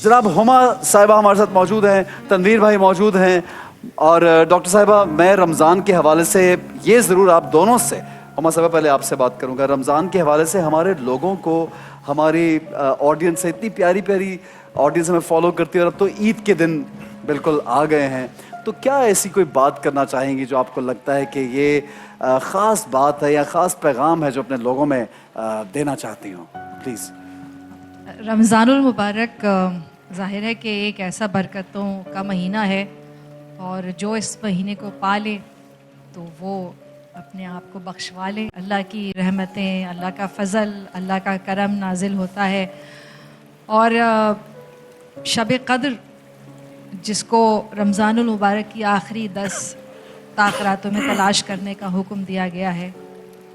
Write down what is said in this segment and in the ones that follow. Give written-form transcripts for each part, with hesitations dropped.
जनाब हुमा साहिबा हमारे साथ मौजूद हैं, तनवीर भाई मौजूद हैं और डॉक्टर साहिबा, मैं रमज़ान के हवाले से ये ज़रूर आप दोनों से, हुमा साहिबा पहले आपसे बात करूँगा, रमज़ान के हवाले से हमारे लोगों को, हमारी ऑडियंस से, इतनी प्यारी प्यारी ऑडियंस हमें फॉलो करती है और अब तो ईद के दिन बिल्कुल आ गए हैं, तो क्या ऐसी कोई बात करना चाहेंगी जो आपको लगता है कि ये ख़ास बात है या ख़ास पैगाम है जो अपने लोगों में देना चाहती हो? प्लीज़। रमज़ानुल मुबारक ज़ाहिर है कि एक ऐसा बरकतों का महीना है और जो इस महीने को पा ले तो वो अपने आप को बख्शवा ले। अल्लाह की रहमतें, अल्लाह का फ़ज़ल, अल्लाह का करम नाजिल होता है और शब क़द्र जिसको रमज़ानुल मुबारक की आखिरी 10 ताक़रातों में तलाश करने का हुक्म दिया गया है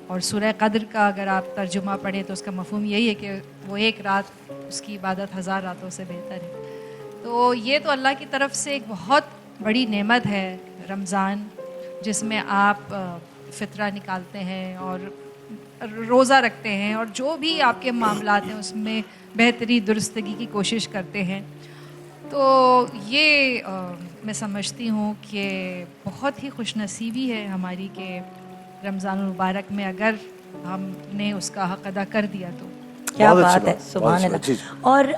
और सूरह क़द्र का अगर आप तर्जुमा पढ़ें तो उसका मफ़हूम यही है कि वो एक रात उसकी इबादत 1000 रातों से बेहतर है। तो ये तो अल्लाह की तरफ से एक बहुत बड़ी नेमत है रमज़ान, जिसमें आप फ़ितरा निकालते हैं और रोज़ा रखते हैं और जो भी आपके मामलात हैं उसमें बेहतरी दुरुस्तगी की कोशिश करते हैं। तो ये मैं समझती हूँ कि बहुत ही खुशनसीबी है हमारी कि रमज़ान मुबारक में अगर हमने उसका हक़ अदा कर दिया तो क्या बात है, सुभान अल्लाह। और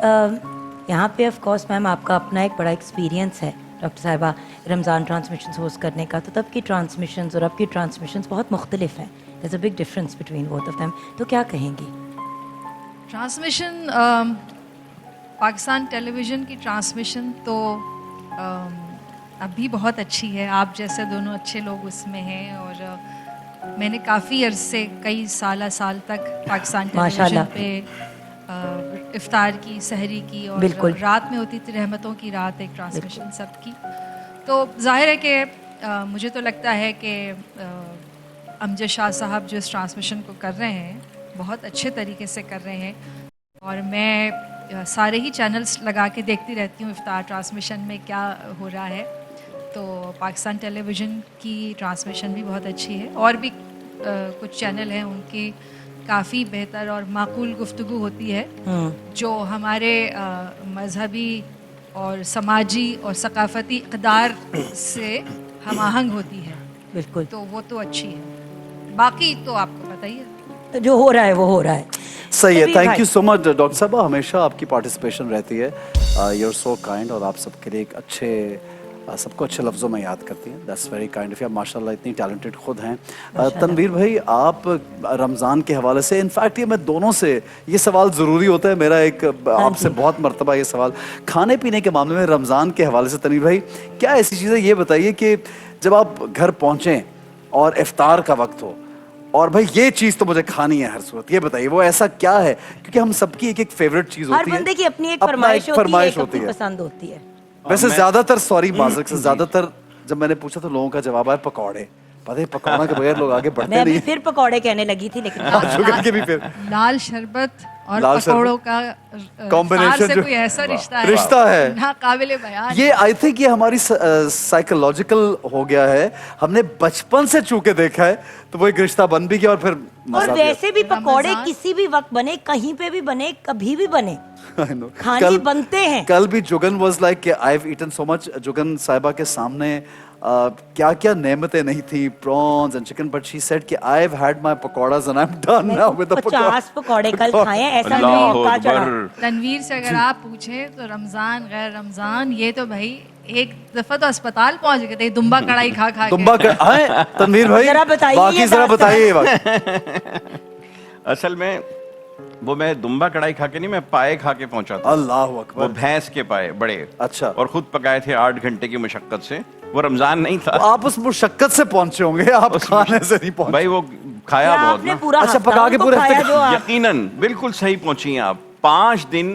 यहाँ पे ऑफ कोर्स मैम आपका अपना एक बड़ा एक्सपीरियंस है डॉक्टर साहिबा रमज़ान ट्रांसमिशंस होस्ट करने का, तो तब की ट्रांसमिशंस और अब की ट्रांसमिशंस बहुत मुख्तलिफ हैं, there is a big difference between both of them, तो क्या कहेंगी? ट्रांसमिशन पाकिस्तान टेलीविज़न की ट्रांसमिशन तो अभी बहुत अच्छी है, आप जैसे दोनों अच्छे लोग उसमें हैं और मैंने काफ़ी अरसे कई साल तक पाकिस्तान टेलीविज़न पे इफ्तार की, सहरी की और रात में होती थी रहमतों की रात, एक ट्रांसमिशन सबकी। तो जाहिर है कि मुझे तो लगता है कि अमजद शाह साहब जो इस ट्रांसमिशन को कर रहे हैं बहुत अच्छे तरीके से कर रहे हैं और मैं सारे ही चैनल्स लगा के देखती रहती हूँ इफ्तार ट्रांसमिशन में क्या हो रहा है। तो पाकिस्तान टेलीविज़न की ट्रांसमिशन भी बहुत अच्छी है और भी कुछ चैनल हैं उनकी काफ़ी बेहतर और माकूल गुफ्तगू होती है जो हमारे मजहबी और समाजी और सकाफ़ती इक़दार से हम-आहंग होती है। बिल्कुल, तो वो तो अच्छी है, बाकी तो आपको पता ही है, तो जो हो रहा है वो हो रहा है। सही है। Thank you so much doctor साहबा, हमेशा आपकी पार्टिसिपेशन रहती है, यू आर सो काइंड और आप सबके लिए एक अच्छे सबको अच्छे लफ्ज़ों में याद करती हैं, that's very kind of you, माशाल्लाह इतनी टैलेंटेड खुद हैं। तनवीर भाई, आप रमज़ान के हवाले से, इनफैक्ट ये मैं दोनों से ये सवाल ज़रूरी होता है मेरा, एक आपसे बहुत मर्तबा ये सवाल, खाने पीने के मामले में रमज़ान के हवाले से तनवीर भाई क्या ऐसी चीज़ें, ये बताइए कि जब आप घर पहुँचें और इफ्तार का वक्त हो और भाई ये चीज़ तो मुझे खानी है हर सूरत, ये बताइए वो ऐसा क्या है, क्योंकि हम सबकी एक एक फेवरेट चीज़ होती है, हर बंदे की अपनी एक फरमाइश होती है, पसंद होती है। वैसे ज्यादातर, सॉरी माज़रत से, ज्यादातर जब मैंने पूछा तो लोगों का जवाब आया पकौड़े। पता है पकौड़ा के बगैर लोग आगे बढ़ते नहीं। मैं भी फिर पकौड़े कहने लगी थी लेकिन शुगर के भी फिर लाल शर्बत और पकौड़ों का कॉम्बिनेशन से कोई ऐसा रिश्ता है ना काबिले बयान। ये आई थिंक ये हमारी साइकोलॉजिकल हो गया है, हमने बचपन से चूके देखा है तो वो एक रिश्ता बन भी गया और फिर और वैसे भी पकौड़े किसी भी वक्त बने, कहीं पे भी बने, कभी भी बने, खाने बनते हैं। कल भी Jugan was like I have eaten so much, Jugan साहिबा के सामने क्या क्या नेमतें नहीं थी, prawns and chicken, but she said कि I have had my pakoras and I am done now with the 50 पकौड़े कल खाए, ऐसा नहीं मौका चढ़ा। तनवीर से अगर आप पूछे तो रमजान गैर रमजान, ये तो भाई एक दफा तो अस्पताल पहुंच गए थे दुम्बा कढ़ाई खा खा के। तनवीर भाई जरा बताइए, जरा बताइए। असल में वो मैं दुम्बा कढ़ाई खा के नहीं, मैं पाए खा के पहुंचा था। अल्लाह अकबर। वो भैंस के पाए बड़े, अच्छा, और खुद पकाए थे 8 घंटे की मुशक्कत से। वो रमजान नहीं था। तो आप उस मुशक्कत से पहुंचे होंगे, आप खाने से नहीं पहुंचे। भाई वो खाया बहुत ना। पूरा अच्छा, पका के पूरे हफ्ते। यकीनन बिल्कुल सही पहुंची हैं आप। 5 दिन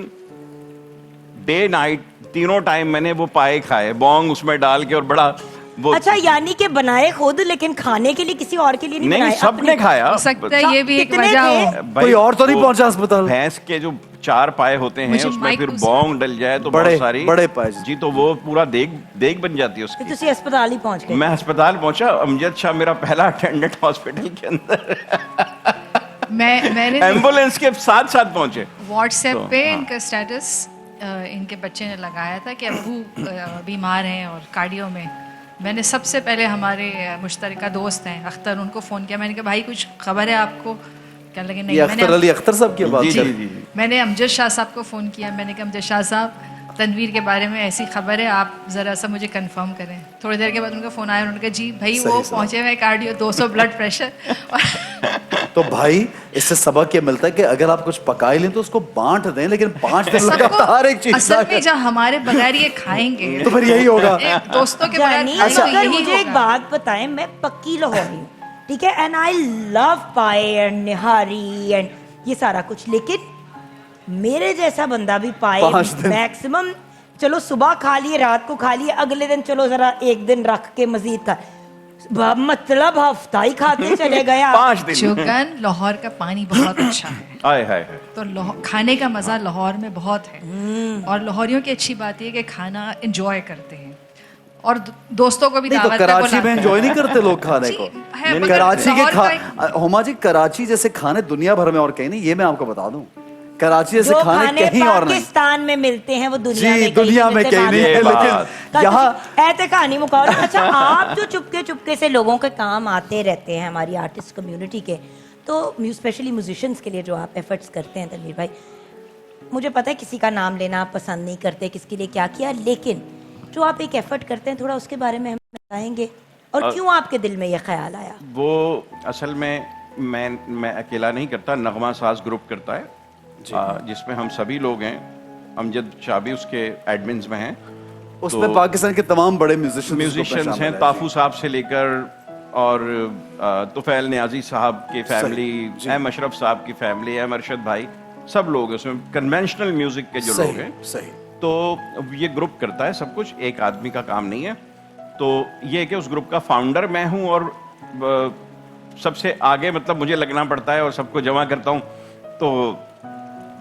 डे नाइट तीनों टाइम मैंने वो पाए खाए, बोंग उसमें डाल के, और बड़ा वो। अच्छा, यानी कि बनाए खुद लेकिन खाने के लिए किसी और के लिए नहीं बनाए, सबने खाया। हो सकता है ये भी एक वजह हो। कोई और तो नहीं पहुंचा अस्पताल। भैंस के जो 4 पाए होते हैं उसमें फिर बोंग डल जाए तो बड़े बहुत सारी बड़े पाए जी, तो वो पूरा देग बन जाती है उसकी। तो तुसी अस्पताल ही पहुंच गए। मैं अस्पताल पहुंचा, अमजद शाह मेरा पहला अटेंडेंट हॉस्पिटल के अंदर। मैंने एम्बुलेंस के साथ पहुंचे। व्हाट्सएप पे इनका स्टेटस इनके बच्चे ने लगाया था कि अब्बू बीमार हैं और कार्डियो में, मैंने सबसे पहले हमारे मुश्तरका दोस्त हैं अख्तर, उनको फ़ोन किया। मैंने कहा भाई कुछ खबर है आपको? कहने लगे नहीं। ये अख्तर अली अख्तर साहब की बात जी कर जी रहे जी मैंने अमजद शाह साहब को फ़ोन किया। मैंने कहा अमजद शाह साहब तनवीर के बारे में ऐसी खबर है, आप ज़रा सा मुझे कंफर्म करें। थोड़ी देर के बाद उनका फ़ोन आया, उन्होंने कहा जी भाई वो पहुँचे हुए कार्डियो, 200 ब्लड प्रेशर। तो भाई इससे सबक ये मिलता है कि अगर आप कुछ पका ही लें तो उसको बांट दें, लेकिन 5 दिन लगातार एक चीज असल में जब हमारे बगैर ये खाएंगे तो फिर यही होगा। एक दोस्तों के बगैर जानी, खाएंगे तो अगर यही मुझे एक होगा। बात बताएं, मैं पक्की लाहौरी हूँ, ठीक है, एंड आई लव पाए एंड निहारी एंड ये सारा कुछ, लेकिन मेरे जैसा बंदा भी पाए 5 दिन। मैक्सिमम, चलो सुबह खा लिए, रात को खा लिए, अगले दिन चलो जरा एक दिन रख के मजीद खा, मतलब हफ्ता ही खाते चले गए आप। 5 दिन चुगन लाहौर का पानी बहुत अच्छा है, आए हाय हाय। तो खाने का मज़ा लाहौर में बहुत है। और लाहौरियों की अच्छी बात ये है कि खाना एंजॉय करते हैं और दोस्तों को भी नहीं तो दावत पे कराची में बुलाते हैं। एंजॉय नहीं करते लोग खाने जी, को। है, नहीं, मगर कराची के लाहौर हुमा जी, कराची जैसे खाने दुनिया भर में और कहीं नहीं, ये मैं आपको बता दूं। कराची जैसे जो खाने कहीं और नहीं। पाकिस्तान में मिलते हैं वो दुनिया जी, में दुनिया में कहीं नहीं है, लेकिन यहाँ ऐसे कहानी मुकाबला। अच्छा, आप जो चुपके चुपके से लोगों के काम आते रहते हैं हमारी आर्टिस्ट कम्युनिटी के, तो स्पेशली म्यूजिशियंस के लिए जो आप एफर्ट्स करते हैं तनवीर भाई, मुझे पता है किसी का नाम लेना आप पसंद नहीं करते, किसके लिए क्या किया, लेकिन जो आप एक एफर्ट करते हैं थोड़ा उसके बारे में हमें बताएंगे और क्यों आपके दिल में ये ख्याल आया? वो असल में मैं अकेला नहीं करता, नगमा साज ग्रुप करता है जिसमें हम सभी लोग हैं। अमजद शाह भी उसके एडमिन्स में हैं। उसमें पाकिस्तान के तमाम बड़े म्यूजिशियंस हैं, ताफू साहब से लेकर और तुफैल नियाजी साहब की फैमिली, एम अशरफ साहब की फैमिली, एम अरशद भाई, सब लोग हैं उसमें, कन्वेंशनल म्यूजिक के जो लोग हैं। सही। तो ये ग्रुप करता है सब कुछ, एक आदमी का काम नहीं है। तो ये है कि उस ग्रुप का फाउंडर मैं हूँ और सबसे आगे मतलब मुझे लगना पड़ता है और सबको जमा करता हूँ। तो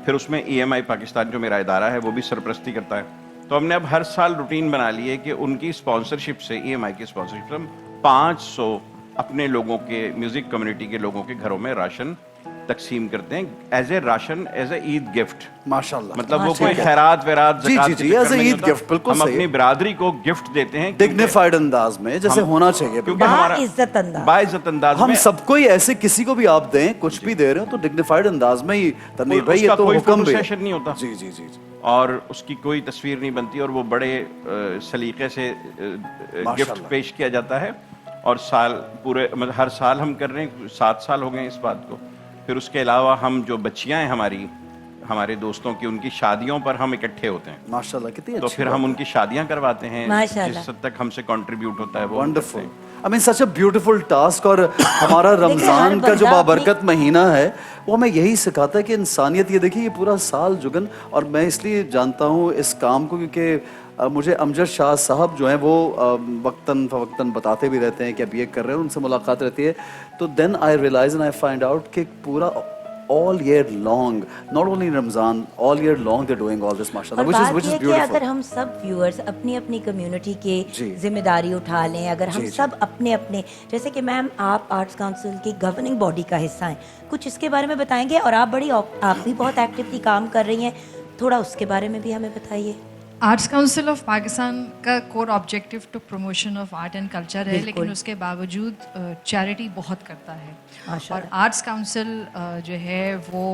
फिर उसमें EMI पाकिस्तान जो मेरा इदारा है वो भी सरपरस्ती करता है। तो हमने अब हर साल रूटीन बना ली है कि उनकी स्पॉन्सरशिप से, EMI की स्पॉन्सरशिप से हम 500 अपने लोगों के, म्यूजिक कम्युनिटी के लोगों के घरों में राशन तकसीम करते हैं एज ए ईद गिफ्ट। माशाल्लाह। मतलब वो कोई खैरात वैरात जी, ज़कात जी, के जी, चक्कर as a में नहीं ईद होता। गिफ्ट, बिल्कुल हम सही अपनी है। बिरादरी को गिफ्ट देते हैं डिग्निफाइड अंदाज में, जैसे होना चाहिए। क्योंकि हमारा बाइज्जत अंदाज, बाइज्जत अंदाज हम में सबको ही ऐसे किसी को भी आप दें, कुछ भी दे रहे हो तो डिग्निफाइड अंदाज में ही। तनवीर भाई ये उसका तो कोई हुक्म भी है। सेशन नहीं होता। जी जी जी जी। और उसकी कोई तस्वीर नहीं बनती और वो बड़े सलीके से गिफ्ट पेश किया जाता है। और साल पूरे मतलब हर साल हम कर रहे हैं, 7 साल हो गए इस बात को। फिर उसके अलावा हम जो बच्चियां हैं हमारे दोस्तों की, उनकी शादियों पर हम इकट्ठे होते हैं। माशाल्लाह, कितनी तो अच्छी फिर बात हम है। उनकी शादियां करवाते हैं, माशाल्लाह। जिस हद तक हमसे कंट्रीब्यूट होता है वो वंडरफुल। करते हैं। I mean such a beautiful task. और हमारा रमजान का जो बंदा बाबरकत महीना है वो हमें यही सिखाता है कि इंसानियत, ये देखिए ये पूरा साल जुगन, और मैं इसलिए जानता हूँ इस काम को क्योंकि मुझे अमजद शाह साहब जो हैं वो वक्तन फवक्तन बताते भी रहते हैं कि अब ये कर रहे हैं, उनसे मुलाकात रहती है। तो then I realize and I find out कि पूरा all year long, not only in Ramzan, all year long they're doing all this, mashallah, और which is बात ये कि beautiful. अगर हम सब व्यूअर्स अपनी अपनी कम्युनिटी जी। के जिम्मेदारी उठा लें, अगर हम जी, जी। सब अपने अपने, जैसे कि मैम आप आर्ट्स काउंसिल की गवर्निंग बॉडी का हिस्सा हैं, कुछ इसके बारे में बताएंगे? और आप भी बहुत एक्टिवली काम कर रही हैं, थोड़ा उसके बारे में भी हमें बताइए। आर्ट्स काउंसिल ऑफ पाकिस्तान का core objective to promotion of art and culture है, लेकिन उसके बावजूद चैरिटी बहुत करता है। और आर्ट्स काउंसिल जो है वो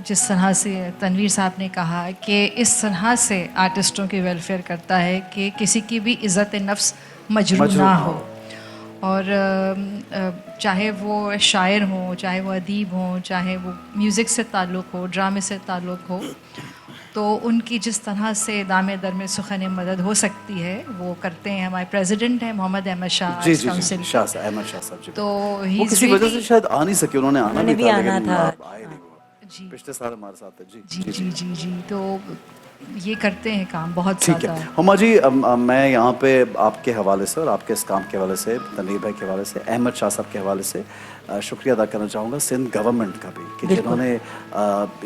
जिस तरह से तनवीर साहब ने कहा कि इस तरह से आर्टिस्टों की वेलफेयर करता है कि किसी की भी इज़्ज़त नफ्स मजरूह ना हो। और चाहे वो शायर हों, चाहे वो अदीब हों, चाहे वो म्यूज़िक से ताल्लुक़ हो, ड्रामे से ताल्लुक़ हो, तो उनकी जिस तरह से दामे दर में सुखन मदद हो सकती है वो करते हैं। हमारे प्रेसिडेंट हैं मोहम्मद अहमद शाह जी आर्ट्स जी काउंसिल जी, के। शाह साहब, अहमद शाह साहब जी। तो वो किसी वजह से शायद आ नहीं सके, उन्होंने आना उन्होंने भी भी था, आना लेकिन था। आप आए नहीं वो। जी पिछले साल हमारे साथ है। जी जी जी जी जी तो ये करते हैं काम बहुत ठीक ज़्यादा। है हुमा जी, मैं यहाँ पे आपके हवाले से और आपके इस काम के हवाले से, तनवीर भाई के हवाले से, अहमद शाह साहब के हवाले से शुक्रिया अदा करना चाहूँगा सिंध गवर्नमेंट का भी कि जिन्होंने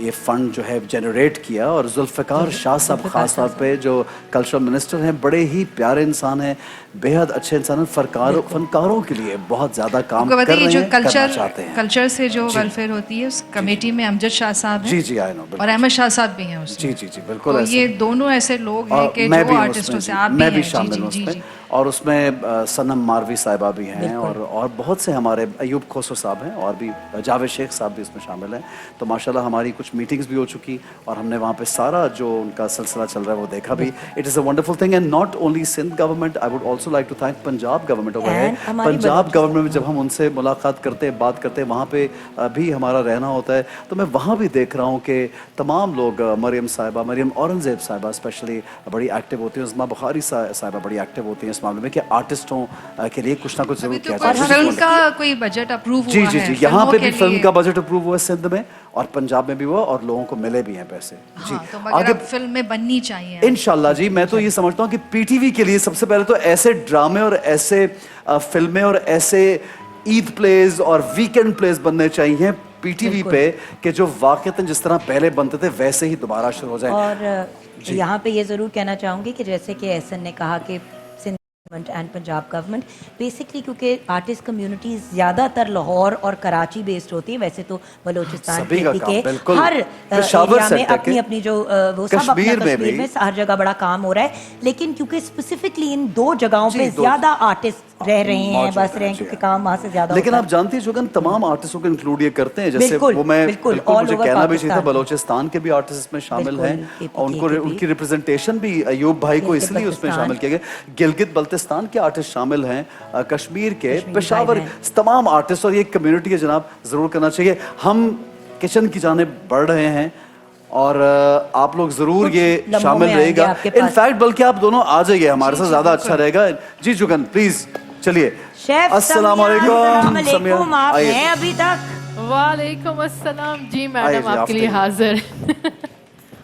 ये फ़ंड जो है जनरेट किया। और जुल्फ़िकार शाह साहब ख़ास तौर पे जो कल्चरल मिनिस्टर हैं, बड़े ही प्यारे इंसान हैं, बेहद अच्छे इंसान हैं, फनकारों के लिए बहुत ज़्यादा काम आपको कर बताइए रहे जो हैं, करना चाहते हैं। कल्चर से जो वेलफेयर होती है उस कमेटी में अमजद शाह साहब हैं जी जी, आई नो, और अहमद शाह साहब भी हैं उसमें। जी जी जी, बिल्कुल। तो वैसे। ये दोनों ऐसे लोग हैं कि मैं जो भी हूँ आर्टिस्टों उसमें, से आप मैं भी भी हैं। शामिल हूँ जी, उसमें। जी। और उसमें सनम मारवी साहिबा भी हैं और बहुत से हमारे अयूब खोसो साहब हैं और भी जावेद शेख साहब भी उसमें शामिल हैं। तो माशाल्लाह हमारी कुछ मीटिंग्स भी हो चुकी और हमने वहाँ पे सारा जो उनका सिलसिला चल रहा है वो देखा भी। It is a wonderful thing and not only Sindh government, I would also like to thank Punjab government over है। And हमारी पंजाब बलूचिस्तान। गवर्नमेंट में जब हम उनसे मुलाकात करते हैं, बात करते हैं, वहाँ पे भी हमारा रहना होता है, तो मैं वहाँ भी देख रहा हूँ कि तमाम लोग, मरियम साहिबा, मरियम औरंगजेब साहिबा स्पेशली बड़ी एक्टिव होती हैं, उस्मा बुखारी साहिबा बड़ी एक्टिव होती हैं इस मामले में कि आर्टिस्टों के लिए कुछ ना कुछ जरूर अभी तो किया कोई जाए। फिल्म का कोई बजट अप्रूव जी हुआ जी है जी, यहाँ पे फिल्मों भी के फिल्म लिए। का बजट अप्रूव हुआ है सिंध में और पंजाब में भी हुआ और लोगों को मिले भी हैं पैसे। जी, हाँ, तो मगर अब फिल्म में बननी चाहिए। इंशाल्लाह जी। मैं तो ये समझता हूँ कि पीटीवी के लिए सबसे पहले तो ऐसे ड्रामे और ऐसे फिल्में और ऐसे ईद प्लेज और वीकेंड प्लेज बनने चाहिए पीटीवी पे कि जो वाकईतन जिस तरह पहले बनते थे वैसे ही दोबारा शुरू हो जाए। और यहाँ पे ये ज़रूर कहना चाहूँगी कि जैसे कि एहसन ने कहा कि Sindh government and Punjab government basically क्योंकि आर्टिस्ट कम्युनिटीज ज़्यादातर लाहौर और कराची बेस्ड होती है, वैसे तो बलोचिस्तान सभी का के काम, बिल्कुल। हर पेशावर एरिया में सेक्टर अपनी के, अपनी जो वो सब अपना कश्मीर में कश्मीर भी। में हर जगह बड़ा काम हो रहा है, लेकिन क्योंकि स्पेसिफिकली इन दो जगहों पे दो- ज़्यादा आर्टिस्ट रह रहे हैं, मौजूद बस हैं, रहे हैं, जी क्योंकि हाँ। काम वहाँ से ज़्यादा लेकिन होता आप जानती हैं जुगन तमाम आर्टिस्टों को इंक्लूड ये करते हैं, जैसे बिल्कुल, वो मैं बिल्कुल, बिल्कुल all मुझे over कहना भी चाहिए था, पाकिस्तान। बलोचिस्तान के भी आर्टिस्ट इसमें शामिल बिल्कुल, हैं KPK और उनको के भी। उनकी रिप्रेजेंटेशन भी अयूब भाई को गिलगित इसलिए उसमें बल्तिस्तान। शामिल किया गया। गिलगित बल्तिस्तान के आर्टिस्ट शामिल हैं, कश्मीर के, कश्मीर पेशावर, भाई हैं। तमाम आर्टिस्ट और ये कम्युनिटी है जनाब, जरूर करना चाहिए। हम किचन की जानिब बढ़ रहे हैं और आप लोग जरूर कुछ ये लम्हों शामिल में आएंगे रहेगा। आपके पास। इनफैक्ट बल्कि आप दोनों आ जाइए हमारे साथ, ज्यादा अच्छा रहेगा। जी जुगन प्लीज चलिए। शेफ अस्सलाम वालेकुम समिया, आप आइए। हैं अभी तक? वालेकुम अस्सलाम। जी आइए मैडम जी, आपके लिए आफ्टर। हाजिर।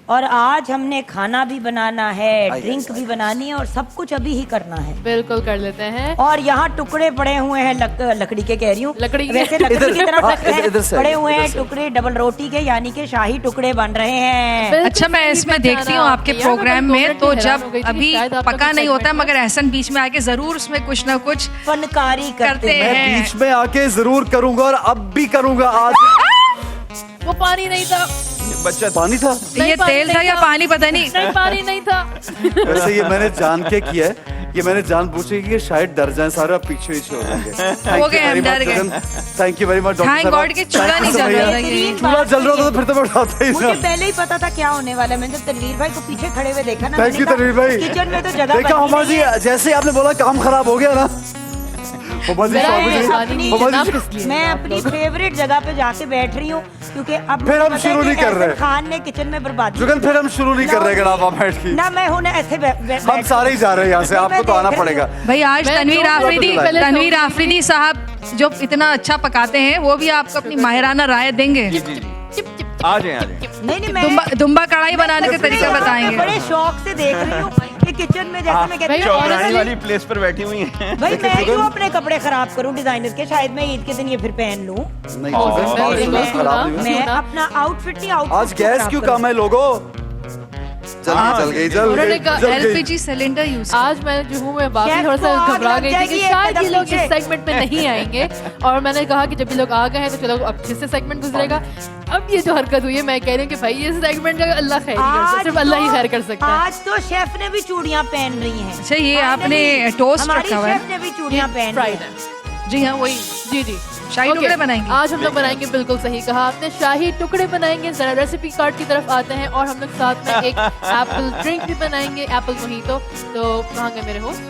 और आज हमने खाना भी बनाना है, आइए, ड्रिंक भी बनानी है और सब कुछ अभी ही करना है। बिल्कुल कर लेते हैं। और यहाँ टुकड़े पड़े हुए हैं लकड़ी के, कह रही हूँ लकड़ी के। वैसे लकड़ी इधर- की तरफ हाँ, रखते हैं, इधर से पड़े आइए, हुए इधर हैं से। टुकड़े डबल रोटी के, यानी कि शाही टुकड़े बन रहे हैं। बिल्कुल अच्छा, मैं सही इसमें पहचाना देखती हूँ आपके आपने। प्रोग्राम यार, मैं में, दो तो मिनट की हैरान हो जब गई थी, अभी शायद आपका पका कुछ नहीं होता segment मगर एहसन बीच में आके जरूर उसमें कुछ ना कुछ फनकारी करते करते हैं। मैं हैं। बीच में आके जरूर करूंगा और अब भी करूंगा। आज वो पानी नहीं था। बच्चा पानी था, ये नहीं, पानी तेल था नहीं या था। पानी पता नहीं। नहीं पानी नहीं था। वैसे ये मैंने जान के किया है, ये मैंने जान पूछी कि शायद डर जाए सारे, अब पीछे पीछे हो जाएंगे। हो गए, हम डर गए। Thank you very much doctor Thank साहब। God कि चूल्हा नहीं जल रहा था ये। चूल्हा जल रहा था तो फिर तो मैं उठाता ही मुझे था। पहले ही पता था क्या होने वाला है। मैंने जब तनवीर भाई को पीछे खड़े हुए देखा ना, थैंक मैंने यू कहा, तनवीर भाई। किचन में तो जगह देखा बची हुमा नहीं जी, है। जैसे ही आपने बोला काम खराब हो गया ना, हुमा जी मैं स्वामी जी, अपनी- हुमा नाम जी किस लिए? मैं अपनी फेवरेट जगह पे जाके बैठ रही हूँ, क्योंकि अब फिर मुझे हम पता है शुरू कि नहीं कर रहे। एहसन खान ने किचन में बर्बादी जुगन फिर हम शुरू नहीं कर रहे लो गड़ावा जी। बैठ की। ना मैं हूं ना ऐसे हम सारे ही जा रहे हैं यहाँ से, नहीं, आपको मैं तो आना देख रही पड़ेगा। भाई आज मैं तनवीर दो आफरीदी मिनट पहले तनवीर आफरीदी साहब जो इतना अच्छा पकाते हैं वो भी आपको अपनी माहिराना राय देंगे। जी जी आ जाए आ जाए। नहीं मैं दुम्बा कढ़ाई बनाने का तरीका यहाँ पे बताएंगे। बड़े शौक से देख रही हूँ कि किचन में जैसे मैं कहती भाई, हूँ honestly- चौराहे वाली प्लेस पर बैठी हुई हैं। भाई मैं क्यों अपने कपड़े खराब करूं डिजाइनर के, शायद मैं ईद के दिन ये फिर पहन लूं। नहीं और- जुगन, और- बहुत और- खराब नहीं हुआ। मैं ना? अपना आउटफिट नहीं आउटफिट आज गैस क्यों कम है लोगों? जल गई उन्होंने कहा जल गई। एलपीजी सिलेंडर यूज आज मैं जो हूँ मैं वाकई शेफ थोड़ा को सा आग घबरा लग गई थी जाएगी कि एक शायद कदम ये लोग इस पीछे। सेगमेंट में नहीं आएंगे, और मैंने कहा कि जब भी लोग आ गए हैं तो चलो अब अच्छे से सेगमेंट गुजरेगा। अब ये जो हरकत हुई है, मैं कह रही हूँ कि भाई ये सेगमेंट का अल्लाह खैर नहीं कर सकता, सिर्फ अल्लाह ही खैर कर सकता है। आज तो शेफ ने भी चूड़ियां पहन रही हैं। अच्छा, ये आपने Finally, टोस्ट हमारी रखा हुआ है। शेफ ने भी चूड़ियां पहन ली फ्राइड हैं। है। जी हाँ, वही जी जी शाही Okay, टुकड़े बनाएंगे। आज हम लोग बनाएंगे, बिल्कुल सही कहा आपने, शाही टुकड़े बनाएंगे। जरा रेसिपी कार्ड की तरफ आते हैं और हम लोग साथ में एक एप्पल ड्रिंक भी बनाएंगे, एप्पल मोहितो। तो कहाँ गए मेरे होस्ट,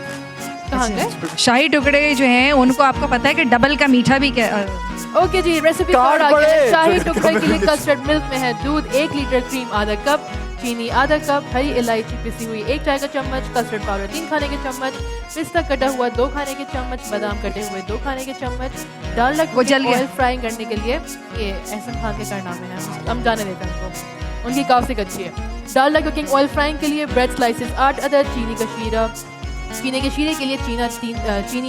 कहाँ गए? शाही टुकड़े जो हैं उनको आपको पता है कि डबल का मीठा भी ओके जी, रेसिपी कार्ड कार्ड आ गया है। पड़े। शाही टुकड़े के लिए कस्टर्ड मिल्क में है दूध 1 लीटर, क्रीम आधा कप, चीनी आधा कप, हरी इलायची पिसी हुई 1 चाय का चम्मच, कस्टर्ड पाउडर 3 खाने के चम्मच, पिस्ता कटा हुआ 2 खाने के चम्मच, बादाम कटे हुए 2 खाने के चम्मच, डालडा वो जल गया। ऑयल फ्राई करने के लिए, ये एहसन खान के करना में है, हम जाने देते हैं उनको, उनकी काफी अच्छी है। डालडा कुकिंग ऑयल फ्राइंग के लिए ब्रेड स्लाइसेस 8 अदद, चीनी का शीरा, चीनी के शीरे के लिए चीनी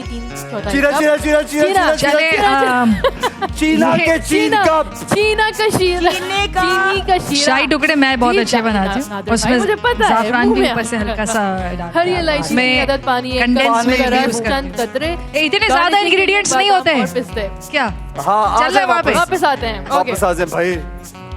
3/4 चीरा चीरा चीरा चीरा चले चीना के चीन कप। चीना का शीरा, चीनी का। चीनी का शीरा। शाही टुकड़े मैं बहुत जी, अच्छे बनाती नादिर हूँ। भाई, उसमें मुझे पता है, ज़ाफ़रान मुंह भी में ऊपर से हल्का सा डालते हरी हैं। इलायची मैं की आदत, पानी, एक कंडेंस कप, मिल्क रस, यूज करती चंद कतरे, हूँ। इतने ज्यादा दालचीनी, इंग्रेडिएंट्स नहीं बादाम होते और हैं पिस्ते। क्या? हाँ आ चल जाए रहे वहाँ पे। वापस वापस आते हैं। ओके, वापस आ जाए भाई।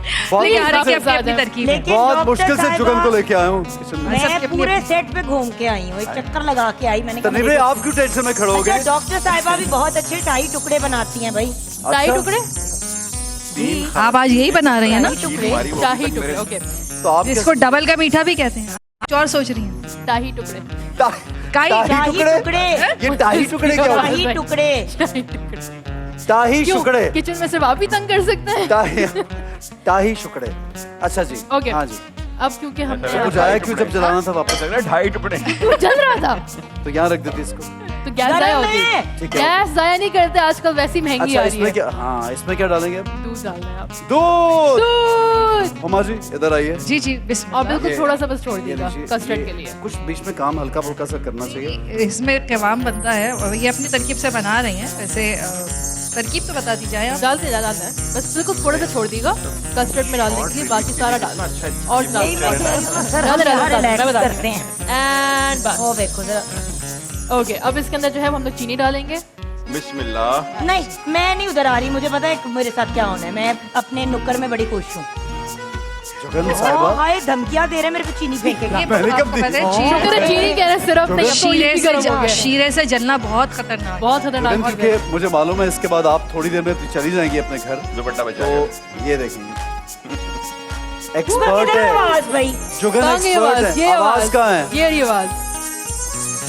लेकिन हर एक की काफी अपनी ज्यादा। तरकीब है। लेकिन बहुत डॉक्टर मुश्किल से साहिबा, जुगन को लेके आया हूँ किचन में। मैं सबके पूरे अपने- सेट पे घूम के आई हूँ, एक चक्कर लगा के आई मैंने कहा तन्वीर भाई मेरे को- आप क्यों टेंशन में खड़े हो अच्छा गए? डॉक्टर साहिबा भी बहुत अच्छे शाही टुकड़े बनाती हैं भाई। शाही अच्छा, टुकड़े, आप आज यही बना रही हैं ना, शाही टुकड़े शाही टुकड़े, ओके, तो आप जिसको डबल का मीठा भी कहते हैं। कुछ और सोच रही हैं? शाही टुकड़े, काई टाही शाही टुकड़े? टुकड़े ये टाही टुकड़े क्या होता है? शाही टुकड़े शाही टुकड़े। टाही क्यों? टुकड़े, किचन में सिर्फ आप ही तंग कर सकते हैं। टाही टाही टुकड़े। अच्छा जी, ओके। हाँ जी। अब क्योंकि हमने बुझाया क्यों जब जलाना था वापस? लग रहा है 2.5 टुकड़े। क्यों जल रहा था, तो यहाँ रख देती इसको। तो गैस जाया गरम होती, है। ठीक है। गैस जाया नहीं करते आजकल, वैसी महंगी अच्छा आ रही इसमें है। क्या, हाँ इसमें क्या डालेंगे अब? दूध डालना है आप, दूध। दूध, हुमा जी इधर आइए। जी जी और बिस्मिल्लाह। बिल्कुल ये- थोड़ा सा बस छोड़ ये दीजिएगा लीजिए, कस्टर्ड ये के लिए। कुछ बीच में काम हल्का फुल्का सा करना चाहिए। इसमें कवाम बनता है और ये अपनी तरकीब से बना रही हैं। वैसे तरकीब तो बता दी जाए आप। डालते डालना है, बस बिल्कुल थोड़ा सा छोड़ दीजिएगा कस्टर्ड में डालने के लिए, बाकी सारा डाल और यही मैं कह रही हूँ, सर हम डाल यहाँ रिलैक्स करते हैं। एंड बस। ओ देखो जरा, ओके, अब इसके अंदर जो है हम लोग चीनी डालेंगे। बिस्मिल्लाह। नहीं मैं नहीं उधर आ रही, मुझे पता है मेरे साथ क्या होना है। मैं अपने नुक्कर में बड़ी खुश हूँ। जुगन ओ साहिबा हाय धमकियाँ दे रहे मेरे पे चीनी फेंकेगा। ये पहले कब आपको पता है, शुक्र है चीनी कह रहे हैं, सिर्फ नहीं, अब तो ये भी गर्म हो गया। शीरे से जलना बहुत खतरनाक है। बहुत खतरनाक जुगन चीज़ है। के मुझे मालूम है इसके बाद आप थोड़ी देर में चली जाएंगी अपने घर, दुपट्टा बचा तो ये देखेंगे तुम्हें एक्सपर्ट किधर है आवाज भाई? जुगन, कहाँ गई एक्सपर्ट आवाज? ये है। आवाज कहाँ है? ये रही आवाज।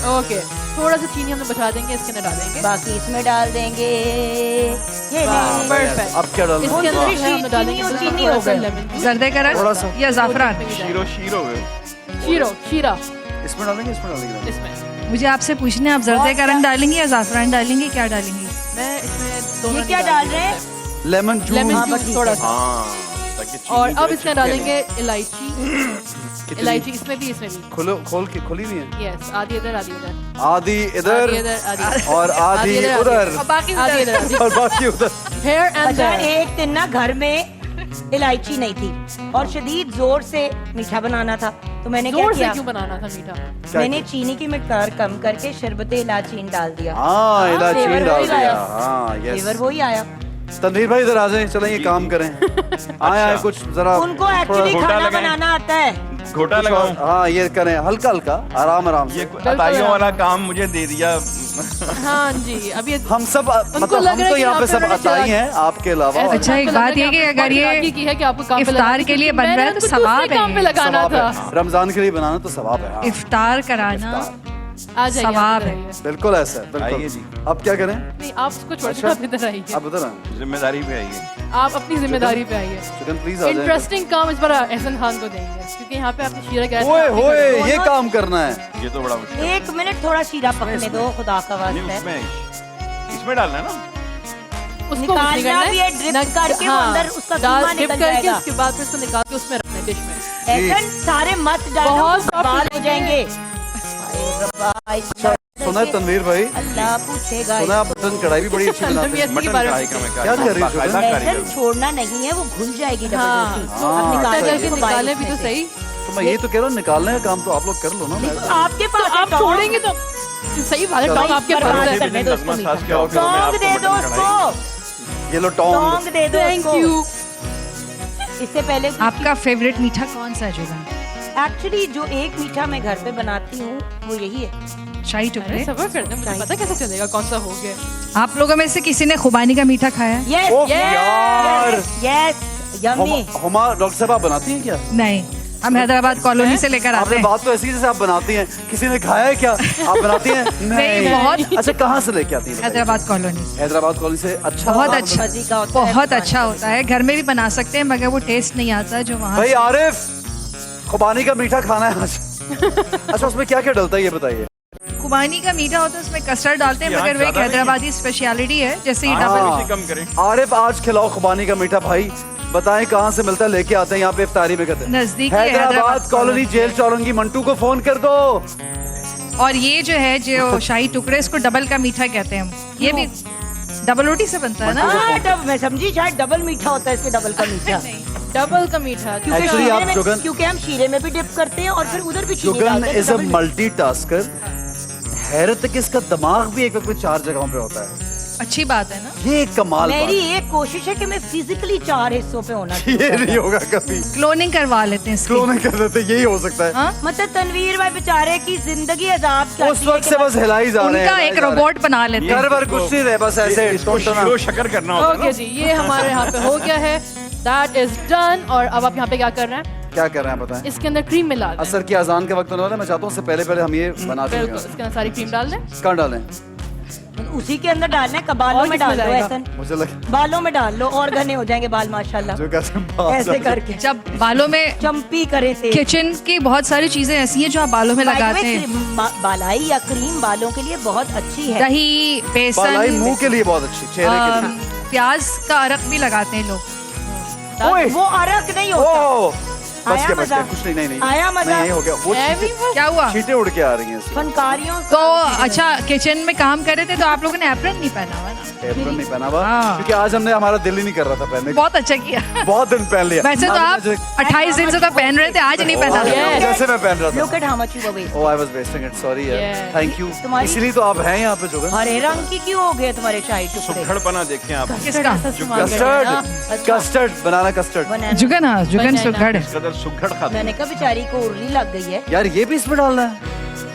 ओके, थोड़ा सा चीनी हम लोग बचा देंगे, इसके अंदर डालेंगे। बाकी इसमें डाल देंगे ये नहीं। परफेक्ट। अब क्या डालना? इसके अंदर कौन सी जो है हम लोग डालेंगे चीनी और बिल्कुल चीनी थोड़ा हो सा गए? Lemon juice. जर्दे का थोड़ा रंग सा। या जाफरान? शीरो शीरो शीरो, शीरा इसमें डालेंगे, इसमें डालेंगे। इसमें। मुझे आपसे पूछना है, आप जर्दे का रंग डालेंगी या जाफरान डालेंगी, क्या डालेंगी? मैं इसमें दोनों ये क्या नहीं डाल डालूंगी। रहे हैं? Lemon juice. लेमन हाँ, बस जूस ठीक थोड़ा है। सा। हाँ ताकि चीनी और जो अब है इसमें चिपके डालेंगे इलायची। कितनी? इलायची इसमें भी, इसमें भी। खोलो, खोल के खुली नहीं है। यस, आधी इधर आधी उधर, आधी इधर आधी इधर आधी और आधी इधर, उधर और बाकी आधी उधर। इधर, और बाकी उधर। हेयर एंड अच्छा देयर। एक दिन ना घर में इलायची नहीं थी और शदीद जोर से मीठा बनाना था, तो मैंने क्या जोर से किया? क्यों बनाना था मीठा? मैंने चीनी की मिकदार कम करके शरबत इलायचीन डाल दिया। हाँ इलायची फ्लेवर डाल वही दिया। आया। हाँ फ्लेवर यस। वही आया। तनवीर भाई इधर आ जाए, चलें ये काम करें। आए आए कुछ जरा उनको एक्चुअली घोटा खाना लगाएं। बनाना आता है। घोटा कुछ लगाऊं। और- हाँ ये करें हल्का हल्का, आराम आराम ये से। अताइयों वाला काम मुझे दे दिया। हाँ जी, अब ये हम सब मतलब लग हम रहा है तो कि यहाँ पे आप सब इन्होंने अताई हैं आपके अलावा। ऐसे अच्छा, एक आपको लग बात रहा ये कि आपने अगर ये चालाकी की है कि आपको काम पे इफ्तार लगाना के लिए क्योंकि बन रहा है मैंने तो आपको दूसरे सवाब है काम पे ये। लगाना सवाब था। है। रमजान के लिए बनाना तो सवाब है। हाँ। इफ्तार कराना आ जाइए, सवाब आप इधर है। आइए। बिल्कुल ऐसा है आइए बिल्कुल। जी। अब क्या करें? नहीं, आप उसको छोड़ अच्छा। आप इधर आइए। अब उधर आए जिम्मेदारी पे आइए। आप अपनी जिम्मेदारी पे आइए। चिकन प्लीज आ जाए। इंटरेस्टिंग काम इस बार एहसन खान को देंगे क्योंकि यहाँ पे आपने शीरा गैस ओए होए ये काम करना है। ये तो बड़ा मुश्किल है। एक मिनट थोड़ा शीरा पकने दो, खुदा का नहीं वास्ता है। उसमें इसमें डालना है ना। उसको निकालना कुछ नहीं करना भी है, ड्रिप करके वो अंदर उसका दाल कीमा डिप निकल करके जाएगा। उसके बाद फिर उसको निकाल के उसमें रखना है डिश में। ऐसा सारे मत डालो, बहुत बर्बाद हो soft जाएंगे। हाय रब्बा, अच्छा, सुना है तनवीर भाई, अल्लाह पूछेगा। सुना है आप मटन कढ़ाई भी बड़ी अच्छी बनाते हैं। मटन मटन कढ़ाई का मैं क्या कर रही हो? बाकायदा कारीगर लहसुन हूँ। छोड़ना नहीं है, वो घुल जाएगी डबल हाँ, रोटी। तो अब निकाल करके दीजिए निकाले भी तो उसमें से। सही। तो मैं ये तो कह रहा हूँ निकालने का काम तो आप लोग कर लो ना। मैं- आपके तो पास है आप टोंग? छोड़ेंगे तो सही बात है, चलो। टोंग आपके बर्बाद पास है। करने दो उसको नज़मा सास मीठा। के ऑफिस में टोंग आपको दे दो मटन कढ़ाई। उसको, ये लो टोंग। टोंग दे दो थैंक उसको। यू। इससे पहले आपका फेवरेट मीठा कौन सा है जुगन? एक्चुअली जो एक मीठा मैं घर पे बनाती हूँ वो यही है। शाही टुकड़े। सबर करते हैं, मुझे पता कैसे चलेगा कौन सा हो गया। आप लोगों में से किसी ने खुबानी का मीठा खाया है? यस ओह यार। Yes yummy. हुमा डॉक्टर साहब आप बनाती हैं क्या? नहीं, हम हैदराबाद कॉलोनी से लेकर आते आपने हैं। बात तो ऐसी जैसे आप बनाती हैं, किसी ने खाया है क्या? आप बनाती हैं? नहीं, बहुत- अच्छा कहाँ से लेके आती हैं? बताइए। हैदराबाद कॉलोनी से। हैदराबाद कॉलेज से। अच्छा बहुत हाँ, अच्छा, मज़े का होता है, बहुत खुबानी अच्छा का होता है। घर में भी बना सकते हैं मगर वो टेस्ट नहीं आता जो वहाँ भाई से। आरिफ खुबानी का मीठा खाना है आज। अच्छा उसमें क्या क्या डलता है ये बताइए। खुबानी का मीठा होता है, उसमें कस्टर्ड डालते हैं यहाँ मगर वो एक ज़्यादा नहीं है। हैदराबादी स्पेशलिटी है। जैसे ये हाँ। डबल इसी कम करें। आरिफ आज खिलाओ खुबानी का मीठा भाई, बताएं कहाँ से मिलता है, लेके आते हैं यहाँ पे इफ्तारी में करते हैं। नजदीकी है हैदराबाद हैदराबाद कॉलोनी जेल चौरंगी। मंटू को फोन कर दो। और ये जो है जो शाही टुकड़े, इसको डबल का मीठा कहते हैं हम। ये भी डबल रोटी से बनता है ना? हाँ, मैं समझी शायद डबल मीठा होता है इसके डबल का मीठा। डबल का मीठा। क्योंकि Actually, शीरे आप में- जुगन- क्योंकि हम शीरे में भी डिप करते हैं और फिर उधर भी चीनी जुगन डालते हैं, इज अ double- मल्टीटास्कर। हैरत है कि इसका दिमाग भी एक वक्त में 4 जगहों पे होता है। अच्छी बात है ना। ये कमाल बात मेरी एक कोशिश है कि मैं फिजिकली 4 हिस्सों पे होना है। ये नहीं होगा कभी। क्लोनिंग करवा लेते हैं इसकी। क्लोनिंग कर देते, यही हो सकता है। हाँ? मतलब तनवीर भाई बेचारे की जिंदगी अजाब का उस वक्त से बस हिलाई जा रहे हैं। उनका एक रोबोट बना लेते हैं। घर भर कुछ नहीं रहे, बस ऐसे इसको शीरो शकर करना होता है ओके जी, ये हमारे यहाँ पे हो गया है, दैट इज डन। और अब आप यहाँ पे क्या कर रहे हैं? क्या कर रहे हैं बताएं? इसके अंदर क्रीम मिला दें। असर की अजान के वक्त होने वाला है, मैं चाहता हूँ उससे पहले हम ये बना चुके बिल्कुल, हैं। इसके अंदर सारी क्रीम डाल दें। कहाँ डालें? उसी के अंदर डालना है, बालों और में किसमें डाल दो जाएगा? ऐसा मुझे लगा बालों में डाल लो और घने हो जाएंगे बाल माशाल्लाह। जो कैसे बात ऐसे करके जब बालों में चंपी करे थे। किचन की बहुत सारी चीजें ऐसी हैं जो आप बालों में लगाते हैं। बालाई या क्रीम बालों के लिए बहुत अच्छी है। दही, बालाई बेसन, मुंह के लिए बहुत अच्छी, चेहरे के लिए। प्याज का अरक भी लगाते हैं लोग। ओए! वो अरक नहीं होता। ओ बच आया गया, मजा? कुछ नहीं आया मजा? नहीं हो गया वो क्या हुआ? चींटे उड़ के आ रही हैं इसमें। फनकारियों तो अच्छा, किचन में काम कर रहे थे तो आप लोगों ने एप्रन नहीं पहना हुआ ना? एप्रन नहीं पहना हुआ हाँ। क्योंकि आज हमने, हमारा दिल ही नहीं कर रहा था पहनने का। बहुत अच्छा किया। बहुत दिन पहन लिया। वैसे तो आज आप मैं 28 दिन से तो पहन रहे थे, आज नहीं पहना था। Yes. जैसे मैं पहन रहा था। Look at how much you were oh I was wasting it, sorry यार, Yeah. Thank you. तुम्हारी- इसीलिए तो आप हैं यहाँ पे जोगन। हरे रंग की क्यों हो गए तुम्हारे शाही टुकड़े? सुघड़पना देखें आप, किसका? कस्टर्ड, कस्टर्ड बनाना कस्टर्ड। बनाना। जुगन, हाँ जुगन बनाना। सुखड़। इस कदर सुघड़ खाते मैंने कहा बेचारी को उर्ली लग गई है। यार ये भी इसमें डालना है?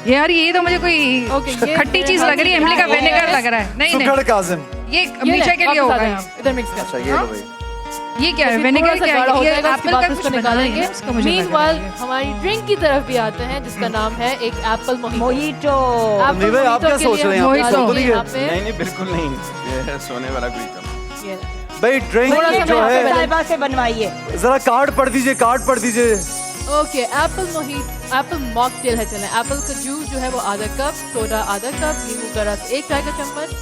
यार ये तो मुझे कोई Okay, ये खट्टी चीज लग रही है, इमली का Yes. विनेगर लग रहा है। नहीं सुखड़ नहीं, काजिम। ये मीठे के लिए होगा। इधर मिक्स कर। अच्छा ये लो भाई। ये क्या है? थोड़ा विनेगर सा क्या गाढ़ा हो है? ये जाएगा, उसके एप्पल बाद का उसको कुछ बना रही निकालेंगे। है उसको मुझे लग रहा मीनवाइल है। हमारी ड्रिंक की तरफ भी आते हैं, जिसका नाम है एक एप्पल मोहितो। मोहितो। नहीं भाई, आप क्या सोच रहे हैं? आप आप तो नहीं यहाँ है? पे नहीं नहीं बिल्कुल नहीं, ये है सोने वाला कोई कम। ये भाई ड्रिंक थोड़ा सा जो मैं है साहिबा से बनवाइए। जरा कार्ड पढ़ दीजिए, कार्ड पढ़ दीजिए। Okay, Apple mojito, Apple mocktail है। चलें, एप्पल का जूस जो है वो आधा कप, सोडा आधा कप, नींबू का रस 1 चाय का चम्मच,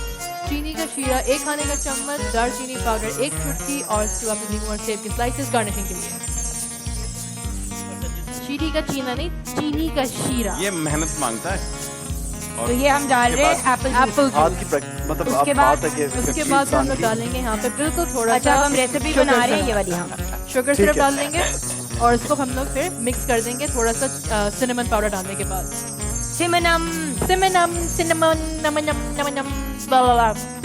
चीनी का शीरा 1 खाने का चम्मच, दालचीनी पाउडर 1 चुटकी और इसके बाद नींबू और सेब के स्लाइसेस गार्निशिंग के लिए। चीनी का चीना नहीं, चीनी का शीरा। ये मेहनत मांगता है। तो ये हम डाल रहे हैं एप्पल जूस। एप्पल हाथ जूस। की मतलब उसके आप बाद- बात है कि उसके बाद हम लोग डालेंगे यहाँ पे बिल्कुल थोड़ा अच्छा सा अब हम रेसिपी sugar बना रहे हैं syrup। ये वाली हम। शुगर ठीक सिरप है। डाल देंगे और इसको हम लोग फिर मिक्स कर देंगे थोड़ा सा सिनेमन पाउडर डालने के बाद। सिमनम। सिनेमन नम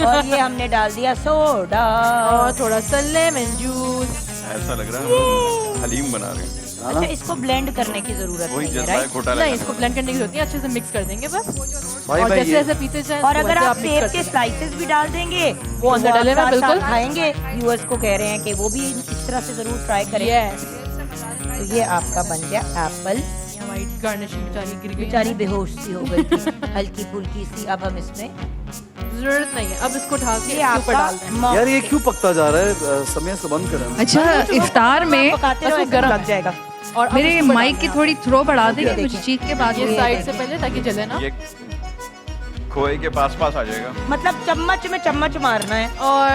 और ये हमने डाल दिया सोडा। और थोड़ा सा लेमन जूस। ऐसा लग रहा है हम लोग हलीम बना रहे हैं। अच्छा इसको ब्लेंड करने की जरूरत वही नहीं है जज्बा है राइट? खोटा नहीं, लगा। इसको ब्लेंड करने की जरूरत नहीं, अच्छे से मिक्स कर देंगे बस। भाई और भाई जैसे ये जैसे पीते जाए और अगर आप mix सेब कर के देंगे। स्लाइसेस भी डाल देंगे वो अंदर आप डले हुए हैं, साथ बिल्कुल। साथ खाएंगे। व्यूअर्स को कह रहे हैं कि वो भी इस तरह से जरूर ट्राई करें। Yes, तो ये आपका बन गया एप्पल। ये हमारी गार्निशिंग बेचारी गिर गई। बेचारी बेहोश सी हो गई थी हल्की फुल्की सी। अब हम इसमें जरूरत नहीं है, अब इसको ढक के ये इसके ऊपर आपका डाल दें। mock- यार ये क्यों पकता जा रहा है? समय से बंद करें। अच्छा, इफ्तार में पकाते बस रहो वो ऐसे गरम लग है। जाएगा। और अब मेरे इसको ऊपर माइक की डालना। थोड़ी थ्रो बढ़ा देंगे देखिए। मुझे चीख के बाद। ये ये साइड से पहले ताकि जले ना। ये खोए के पास पास आ जाएगा। मतलब चम्मच में चम्मच मारना है। और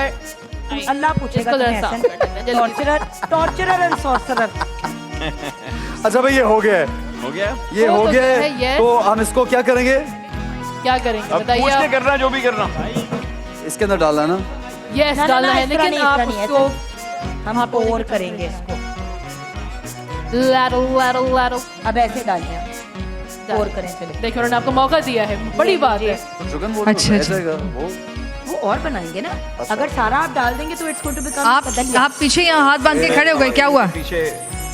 अल्लाह पूछेगा इसको तुम्हें जरा साफ ऐसे। कर देना, जल्दी से। Torturer and sorcerer. अच्छा भाई ये हो गया है, हो गया? ये हो हो तो गया गया है। है, yes। तो हम इसको क्या करेंगे? क्या करेंगे अब बताइए पूछ के आप। करना जो भी करना। इसके अंदर डालना है ना? यस ना, ना, डालना ना, है, इस तरह लेकिन नहीं, इस आप तरह नहीं, उसको हम पोर करेंगे इसको। लैडल लैडल लैडल अब ऐसे डालें हम। पोर करें चले। देखिए उन्होंने आपको मौका दिया है, बड़ी बात है। तो जुगन वो अच्छा, अच्छा। जाएगा वो। वो और बनाएंगे ना। अगर सारा आप डाल देंगे तो इट्स गोइंग टू बिकम आप पीछे यहाँ हाथ बांध के खड़े हो गए, क्या हुआ? पीछे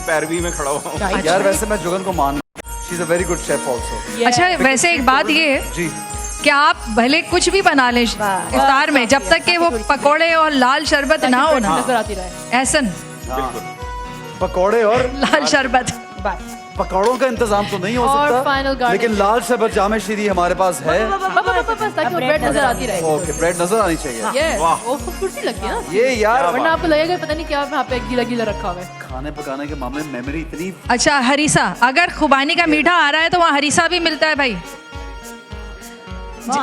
पैरवी में खड़ा हुआ हूँ। यार वैसे मैं जुगन को मान, she is a very good chef also. अच्छा, वैसे एक बात ये है जी कि आप भले कुछ भी बना लें इफ्तार में, जब तक कि वो पकोड़े और लाल शरबत ना हो ना। नजर आती रहे। ऐसन पकौड़े और लाल शरबत। बस। पकौड़ों का इंतजाम तो नहीं हो और सकता, final garnish। लेकिन लाल शरबत जामे शीरी हमारे पास है। बस ताकि वो ब्रेड नजर आती रहे। ओके, ब्रेड नजर आनी चाहिए। यस, वाह। वो खूबसूरती लगती है ना। ये यार वरना आपको लगेगा पता नहीं क्या वहाँ पे गीला गीला रखा हुआ है। खाने पकाने के मामले में मेमोरी इतनी। अच्छा, हरीसा, अगर खुबानी का मीठा आ रहा है तो वहाँ हरीसा भी मिलता है भाई।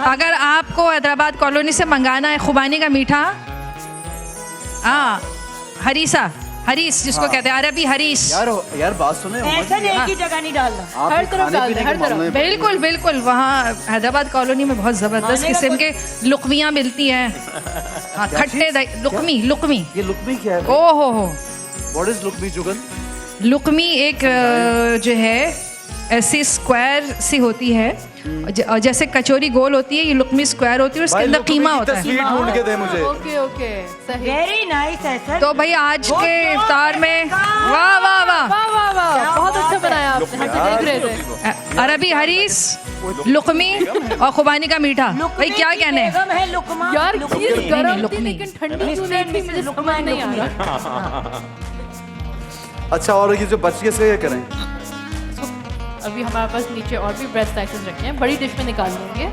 अगर आपको हैदराबाद कॉलोनी से मंगाना है खुबानी का मीठा, हाँ हरीसा, हरीस जिसको कहते हैं, अरबी हरीस। यार बात सुने ऐसा एक ही जगह नहीं डालना। आप हर ये तरफ खाने डाल पीने दें, के हर तरफ। मामले में बिल्कुल बिल्कुल, वहाँ हैदराबाद कॉलोनी में बहुत जबरदस्त खाने का किस्म के लुकमियाँ मिलती हैं। हाँ, खट्टे लुकमी, लुकमी। ये लुकमी क्या है? ओ हो, व्हाट इज लुकमी जुगन? लुकमी एक जो है ऐसी स्क्वायर सी होती है, जैसे कचौरी गोल होती है, ये लुकमी स्क्वायर होती है और उसके अंदर कीमा होता है। तस्वीर ढूंढ के दे मुझे। ओके ओके सही। वेरी नाइस है सर। तो भाई आज के इफ्तार में वाह वाह वाह, वाह वाह वाह, बहुत अच्छा बनाया आपने, हम तो देख रहे थे। अरबी हरीस, लुकमी और खुबानी का मीठा, भाई क्या कहने हैं? बेगम है लुकमा। यार चीज गरम थी लुकमी। लेकिन ठंडी क्यों नहीं थी, मुझे समझ नहीं आ रहा। अच्छा, और ये जो बच गए से ये करें। अभी हमारे पास नीचे और भी ब्रेस्ट स्लाइसेस रखे हैं, बड़ी डिश में निकाल लेंगे।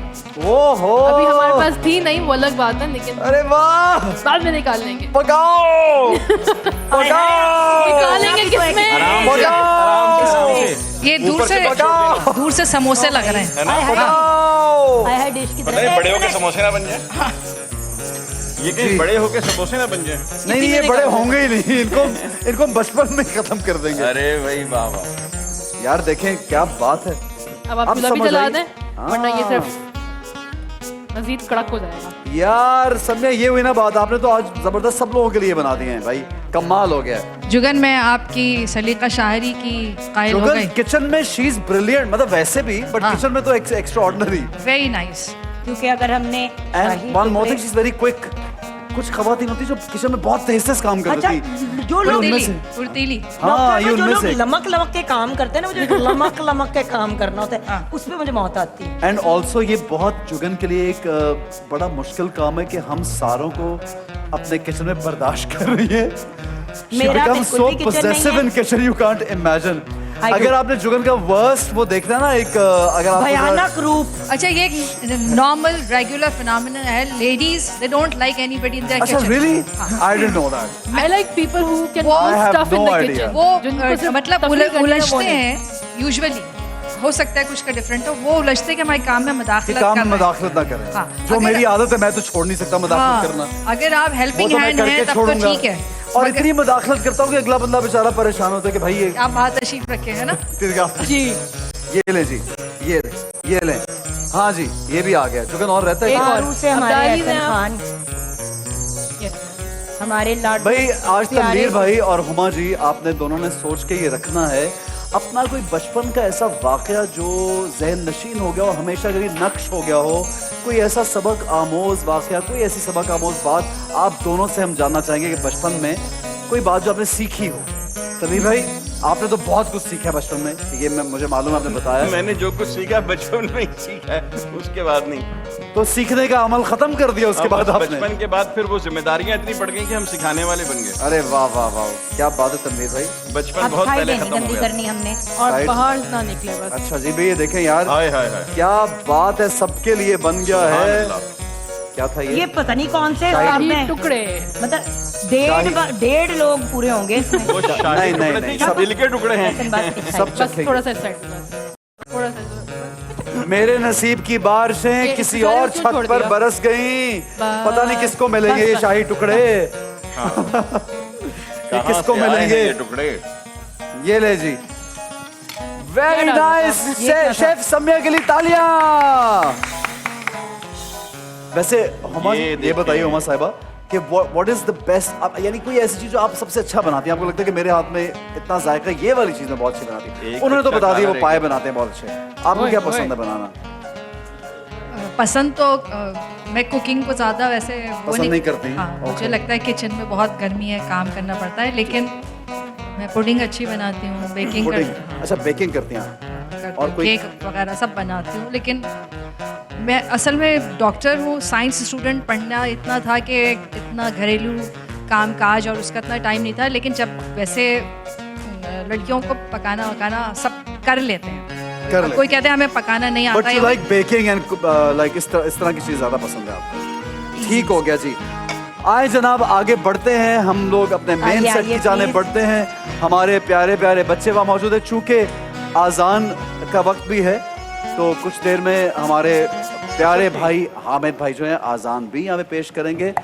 ओहो, अभी हमारे पास थी नहीं, वो अलग बात है, लेकिन अरे वाह, बाद में निकाल लेंगे। पकाओ पकाओ निकालेंगे किसमें? पकाओ ये दूर से समोसे लग रहे हैं। पकाओ। हाय हाय डिश की पता है तरह। बड़े होके समोसे ना बन जाए, ये कहीं बड़े होके समोसे ना बन जाए। नहीं, ये बड़े होंगे ही नहीं, इनको बचपन में खत्म कर देंगे। अरे भाई वाह वाह यार देखें क्या बात है। अब आप चूल्हा भी समझ जला आई? दें, वरना ये हाँ। सिर्फ मजीद कड़क हो जाएगा। यार समय ये हुई ना बात, आपने तो आज जबरदस्त सब लोगों के लिए बना दिए हैं भाई, कमाल हो गया। जुगन, मैं आपकी सलीका शायरी की कायल हो गई। किचन में शी इज ब्रिलियंट, मतलब वैसे भी, बट हाँ। किचन में तो एक्स्ट्रा ऑर्डिनरी। Very nice. क्योंकि अगर हमने and one more thing, she is very quick. कुछ खवातीन होती जो किचन में बहुत तेज से काम करती अच्छा, थी। जो लोग उनमें से फुर्तीली। हाँ, ये जो उनमें लोग से। लमक के काम करते हैं ना, मुझे लमक के काम करना होता है, उसमें मुझे मौत आती है। एंड ऑल्सो ये बहुत जुगन के लिए एक बड़ा मुश्किल काम है कि हम सारों को अपने किचन में बर्दाश्त कर रही है। मेरा बिल्कुल भी किचन नहीं है। In kitchen you can't imagine. I अगर do. आपने जुगन का वर्स्ट वो देखना ना, एक अगर आप भयानक रूप। अच्छा, ये एक नॉर्मल रेगुलर फिनोमेनन है। Ladies they don't like anybody in there अच्छा, kitchen. Really I didn't know that. I like people who can वो- do I have stuff in no the idea. kitchen. वो जिनको सिर्फ मतलब तफरीह करनी है, वो उलझते नहीं। हैं यूजुअली, हो सकता है कुछ का डिफरेंट हो, वो उलझते हैं कि हमारे काम में कि मदाखलत काम कर में रहे हैं। मदाखलत ना करें। हाँ, जो अगर- मेरी आदत है, मैं तो छोड़ नहीं सकता मदाखलत करना। हाँ, अगर आप वो हेल्पिंग तो मैं हैंड हैं करके तब तो छोड़ूंगा। ठीक है। और मगर इतनी मदाखलत करता हूँ कि अगला बंदा बेचारा परेशान होता है कि भाई ये आप बात तशरीफ रखे है ना जी। ये ले जी, ये ले। हाँ जी, ये भी आ गया। जुगन और रहता है एक क्या? और। दारू से हमारे अब्दाली ने हसन आप- खान, हमारे लाड भाई आज प्यारे- तनवीर भाई और हुमा जी, आपने दोनों ने सोच के ये रखना है अपना कोई बचपन का ऐसा वाकया जो जहन नशीन हो गया हो, हमेशा के लिए नक्श हो गया हो, कोई ऐसा सबक आमोज वाकया, कोई ऐसी सबक आमोज बात आप दोनों से हम जानना चाहेंगे कि बचपन में कोई बात जो आपने सीखी हो। तनवीर भाई, आपने तो बहुत कुछ सीखा बचपन में, ये मुझे मालूम है, आपने बताया। मैंने जो कुछ सीखा बचपन में ही सीखा है, उसके बाद नहीं। तो सीखने का अमल खत्म कर दिया उसके अब बाद आपने? बचपन के बाद फिर वो जिम्मेदारियां इतनी बढ़ गई कि हम सिखाने वाले बन गए। अरे वाह वाह वाह, क्या बात है तनवीर भाई। बचपन अब बहुत साइड पहले नहीं खत्म हो गंदी गया। करनी हमने। और Side- बाहर ना निकले बस। अच्छा जी भाई, ये देखें यार, हाय हाय हाय क्या बात है, सबके लिए बन गया सुभान है। अल्लाह। क्या था ये ये? पता नहीं कौन से शाही हिसाब शाही में, टुकड़े। मतलब शाही- डेढ़ लोग पूरे होंगे इसमें। वो शाही नहीं, टुकड़े नहीं, थे, सब- दिल के टुकड़े हैं। लेकिन बात नहीं सब है। बस चखेंगे। थोड़ा सा साइड बस, थोड़ा सा। मेरे नसीब की बारिशें ये किसी इस और तरह छत छोड़ पर दिया। बरस गईं, पता नहीं किसको मिलेंगे ये बस। शाही टुकड़े। ये कहाँ किसको से आए हैं मिलेंगे? ये टुकड़े? ये ले जी, वेरी ये डाल नाइस। देता ये क्या था? शेफ सम्या के लिए तालियां। वैसे हुमा, ये ये देखिए। बताइए हुमा साहिबा कि व्हाट इज द बेस्ट, यानी कोई ऐसी चीज जो आप सबसे अच्छा बनाती हैं, आपको लगता है कि मेरे हाथ में इतना जायका, ये वाली चीज मैं बहुत अच्छी बनाती हूँ। एक उन्होंने तो अच्छा बता दिया वो खाना पाए देखिए। बनाते हैं बहुत अच्छे। आपको ओए, क्या ओए। पसंद है बनाना? पसंद तो मैं कुकिंग को ज़्यादा वैसे वो पसंद नहीं करती? हाँ, मुझे Okay. लगता है किचन में बहुत गर्मी है, काम करना पड़ता है, लेकिन मैं पुडिंग अच्छी बनाती हूँ, बेकिंग पुडिंग, करती हूँ, अच्छा बेकिंग करती हैं आप? और और कोई- केक वगैरह सब बनाती हूँ। लेकिन मैं असल में डॉक्टर हूँ, साइंस स्टूडेंट, पढ़ना इतना था कि इतना घरेलू काम काज और उसका इतना टाइम नहीं था। लेकिन जब वैसे लड़कियों को पकाना वकाना सब कर लेते हैं, कर ले। कोई कहते हैं हमें पकाना नहीं बट आता यू है। लाइक बेकिंग एंड लाइक इस तरह की चीज ज्यादा पसंद है आपको? ठीक हो गया जी। आए जनाब, आगे बढ़ते हैं हम लोग अपने मेन आइए, सेट की आइए, जाने please। बढ़ते हैं। हमारे प्यारे प्यारे बच्चे वहाँ मौजूद है, चूंकि आजान का वक्त भी है, तो कुछ देर में हमारे प्यारे भाई हामिद भाई जो हैं आजान भी यहाँ पे पेश करेंगे।